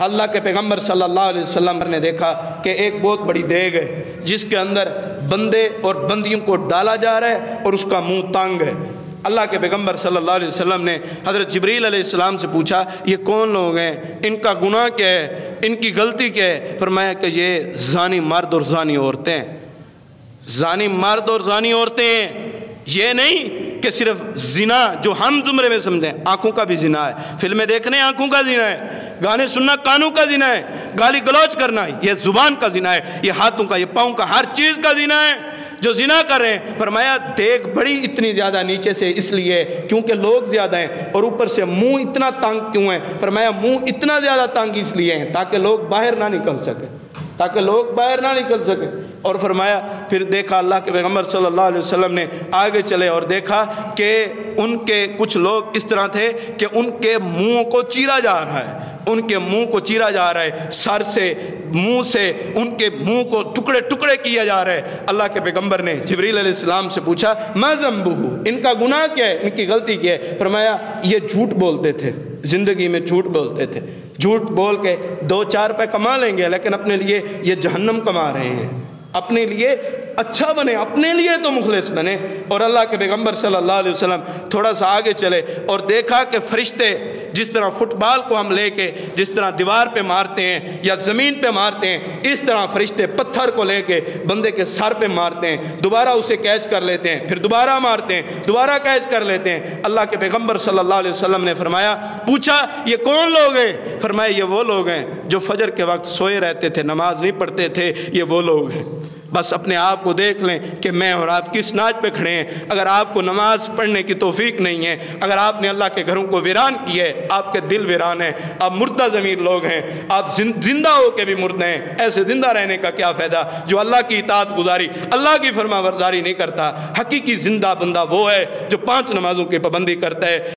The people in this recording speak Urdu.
اللہ کے پیغمبر صلی اللہ علیہ وسلم نے دیکھا کہ ایک بہت بڑی دیگ ہے جس کے اندر بندے اور بندیوں کو ڈالا جا رہا ہے اور اس کا منہ تنگ ہے۔ اللہ کے پیغمبر صلی اللہ علیہ وسلم نے حضرت جبریل علیہ السلام سے پوچھا یہ کون لوگ ہیں، ان کا گناہ کیا ہے، ان کی غلطی کیا ہے؟ فرمایا کہ یہ زانی مرد اور زانی عورتیں ہیں، زانی مرد اور زانی عورتیں ہیں۔ یہ نہیں کہ صرف زنا جو ہم زمرے میں سمجھیں، آنکھوں کا بھی زنا ہے، فلمیں دیکھنے آنکھوں کا زنا ہے، گانے سننا کانوں کا زنا ہے، گالی گلوچ کرنا یہ زبان کا زنا ہے، یہ ہاتھوں کا، یہ پاؤں کا، ہر چیز کا زنا ہے جو زنا کر رہے ہیں۔ فرمایا دیکھ بڑی اتنی زیادہ نیچے سے اس لیے کیونکہ لوگ زیادہ ہیں، اور اوپر سے منہ اتنا تنگ کیوں ہے؟ فرمایا منہ اتنا زیادہ تنگ اس لیے ہیں تاکہ لوگ باہر نہ نکل سکے، تاکہ لوگ باہر نہ نکل سکے۔ اور فرمایا پھر دیکھا اللہ کے پیغمبر صلی اللہ علیہ وسلم نے آگے چلے اور دیکھا کہ ان کے کچھ لوگ اس طرح تھے کہ ان کے منہ کو چیرا جا رہا ہے، ان کے منہ کو چیرا جا رہا ہے، سر سے منہ سے ان کے منہ کو ٹکڑے ٹکڑے کیا جا رہا ہے۔ اللہ کے پیغمبر نے جبریل علیہ السلام سے پوچھا ما ذنبہ، ان کا گناہ کیا ہے، ان کی غلطی کیا ہے؟ فرمایا یہ جھوٹ بولتے تھے، زندگی میں جھوٹ بولتے تھے، جھوٹ بول کے 2-4 روپے کما لیں گے لیکن اپنے لیے یہ جہنم کما رہے ہیں، اپنے لیے اچھا بنے، اپنے لیے تو مخلص بنے۔ اور اللہ کے پیغمبر صلی اللہ علیہ وسلم تھوڑا سا آگے چلے اور دیکھا کہ فرشتے جس طرح فٹ بال کو ہم لے کے جس طرح دیوار پہ مارتے ہیں یا زمین پہ مارتے ہیں، اس طرح فرشتے پتھر کو لے کے بندے کے سر پہ مارتے ہیں، دوبارہ اسے کیچ کر لیتے ہیں، پھر دوبارہ مارتے ہیں، دوبارہ کیچ کر لیتے ہیں۔ اللہ کے پیغمبر صلی اللہ علیہ وسلم نے فرمایا، پوچھا یہ کون لوگ ہیں؟ فرمایا یہ وہ لوگ ہیں جو فجر کے وقت سوئے رہتے تھے، نماز نہیں پڑھتے تھے، یہ وہ لوگ ہیں۔ بس اپنے آپ کو دیکھ لیں کہ میں اور آپ کس ناچ پہ کھڑے ہیں۔ اگر آپ کو نماز پڑھنے کی توفیق نہیں ہے، اگر آپ نے اللہ کے گھروں کو ویران کیا ہے، آپ کے دل ویران ہیں، آپ مردہ ضمیر لوگ ہیں، آپ زندہ ہو کے بھی مردہ ہیں، ایسے زندہ رہنے کا کیا فائدہ جو اللہ کی اطاعت گزاری، اللہ کی فرما برداری نہیں کرتا۔ حقیقی زندہ بندہ وہ ہے جو 5 نمازوں کی پابندی کرتا ہے۔